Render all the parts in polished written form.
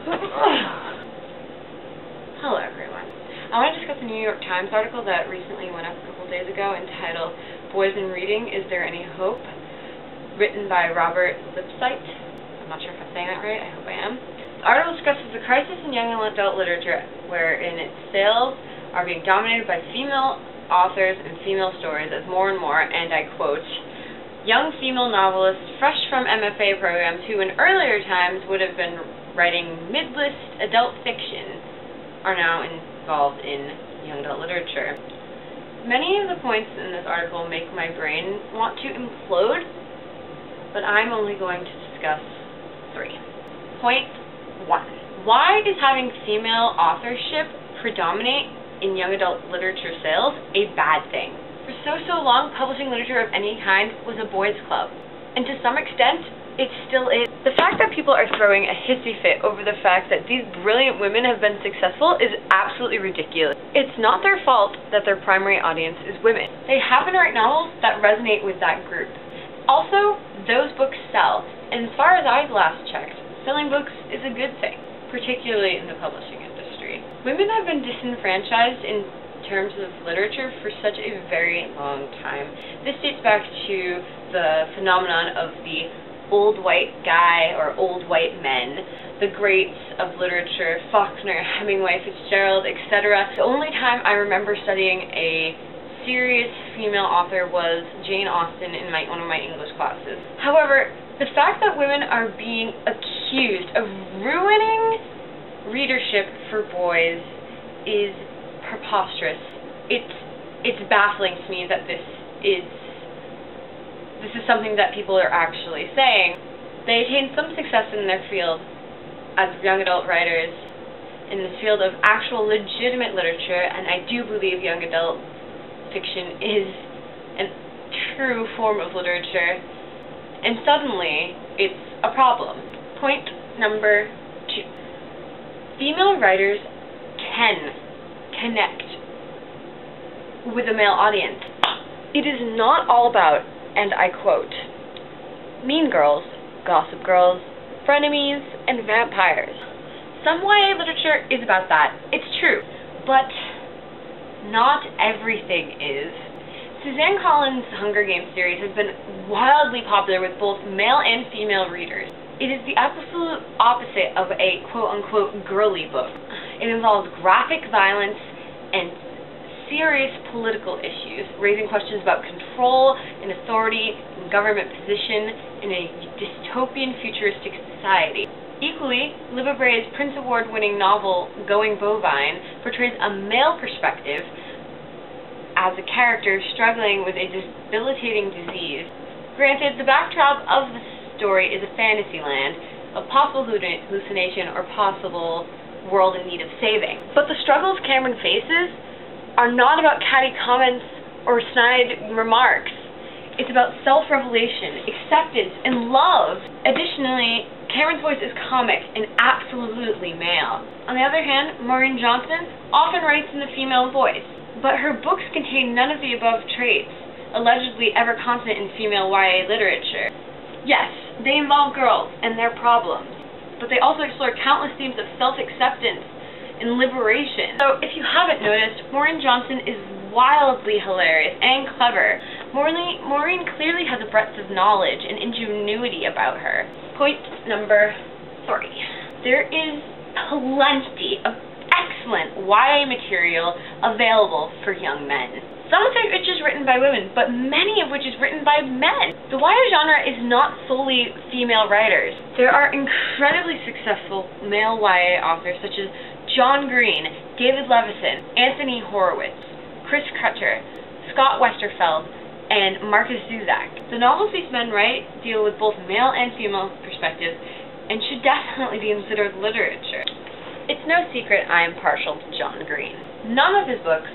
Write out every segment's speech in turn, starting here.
Hello everyone. I want to discuss a New York Times article that recently went up a couple days ago entitled Boys in Reading, Is There Any Hope? Written by Robert Lipsyte. I'm not sure if I'm saying that right, I hope I am. The article discusses the crisis in young adult literature wherein its sales are being dominated by female authors and female stories as more and more, and I quote, young female novelists fresh from MFA programs who in earlier times would have been writing mid-list adult fiction are now involved in young adult literature. Many of the points in this article make my brain want to implode, but I'm only going to discuss 3. Point 1. Why is having female authorship predominate in young adult literature sales a bad thing? For so long, publishing literature of any kind was a boys' club, and to some extent, it still is. The fact that people are throwing a hissy fit over the fact that these brilliant women have been successful is absolutely ridiculous. It's not their fault that their primary audience is women. They happen to write novels that resonate with that group. Also, those books sell, and as far as I've last checked, selling books is a good thing, particularly in the publishing industry. Women have been disenfranchised in terms of literature for such a very long time. This dates back to the phenomenon of the old white guy or old white men, the greats of literature, Faulkner, Hemingway, Fitzgerald, etc. The only time I remember studying a serious female author was Jane Austen in one of my English classes. However, the fact that women are being accused of ruining readership for boys is preposterous. It's baffling to me that this is something that people are actually saying. They attain some success in their field as young adult writers in this field of actual legitimate literature, and I do believe young adult fiction is a true form of literature, and suddenly it's a problem. Point number 2. Female writers can connect with a male audience. It is not all about, and I quote, mean girls, gossip girls, frenemies, and vampires. Some YA literature is about that. It's true. But not everything is. Suzanne Collins' Hunger Games series has been wildly popular with both male and female readers. It is the absolute opposite of a quote-unquote girly book. It involves graphic violence and serious political issues, raising questions about control and authority and government position in a dystopian futuristic society. Equally, Libba Bray's Prince Award-winning novel Going Bovine portrays a male perspective as a character struggling with a debilitating disease. Granted, the backdrop of the story is a fantasy land, a possible hallucination or possible world in need of saving. But the struggles Cameron faces are not about catty comments or snide remarks. It's about self-revelation, acceptance, and love. Additionally, Cameron's voice is comic and absolutely male. On the other hand, Maureen Johnson often writes in the female voice, but her books contain none of the above traits, allegedly ever constant in female YA literature. Yes, they involve girls and their problems, but they also explore countless themes of self-acceptance and liberation. So, if you haven't noticed, Maureen Johnson is wildly hilarious and clever. Maureen clearly has a breadth of knowledge and ingenuity about her. Point number 3. There is plenty of excellent YA material available for young men. Some of it is written by women, but many of which is written by men. The YA genre is not solely female writers. There are incredibly successful male YA authors such as John Green, David Levison, Anthony Horowitz, Chris Crutcher, Scott Westerfeld, and Marcus Zuzak. The novels these men write deal with both male and female perspectives and should definitely be considered literature. It's no secret I am partial to John Green. None of his books,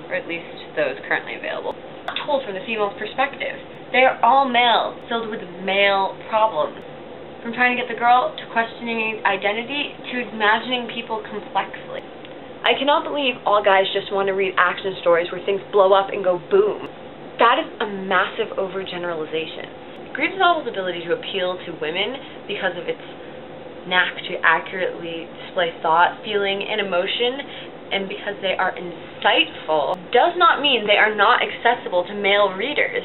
or at least those currently available, are told from the female's perspective. They are all male, filled with male problems. From trying to get the girl to questioning identity to imagining people complexly. I cannot believe all guys just want to read action stories where things blow up and go boom. That is a massive overgeneralization. Green's novel's ability to appeal to women because of its knack to accurately display thought, feeling, and emotion, and because they are insightful, does not mean they are not accessible to male readers.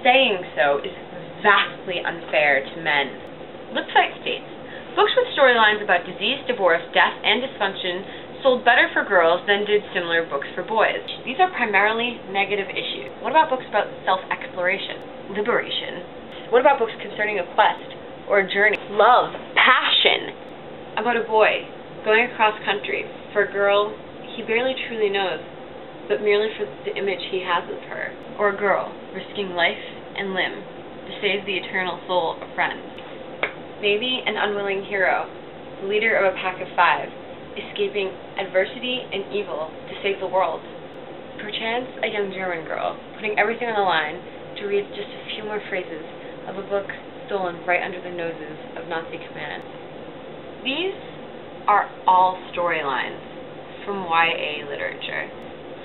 Saying so is vastly unfair to men. Lipsyte states, books with storylines about disease, divorce, death, and dysfunction sold better for girls than did similar books for boys. These are primarily negative issues. What about books about self-exploration, liberation? What about books concerning a quest or a journey, love, passion? About a boy going across country for a girl he barely truly knows, but merely for the image he has of her. Or a girl risking life and limb to save the eternal soul of a friend. Maybe an unwilling hero, the leader of a pack of 5, escaping adversity and evil to save the world. Perchance a young German girl, putting everything on the line to read just a few more phrases of a book stolen right under the noses of Nazi commands. These are all storylines from YA literature,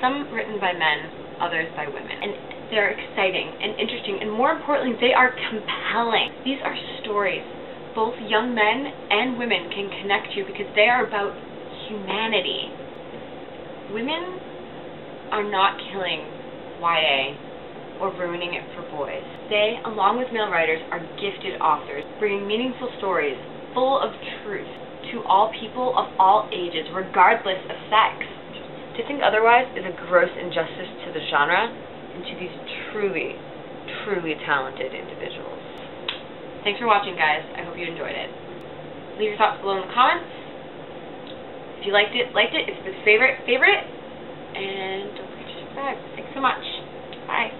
some written by men, others by women. And they're exciting and interesting, and more importantly, they are compelling. These are stories both young men and women can connect to because they are about humanity. Women are not killing YA or ruining it for boys. They, along with male writers, are gifted authors, bringing meaningful stories full of truth to all people of all ages, regardless of sex. To think otherwise is a gross injustice to the genre and to these truly, truly talented individuals. Thanks for watching, guys. I hope you enjoyed it. Leave your thoughts below in the comments. If you liked it, if it's favorite, and don't forget to subscribe. Thanks so much. Bye.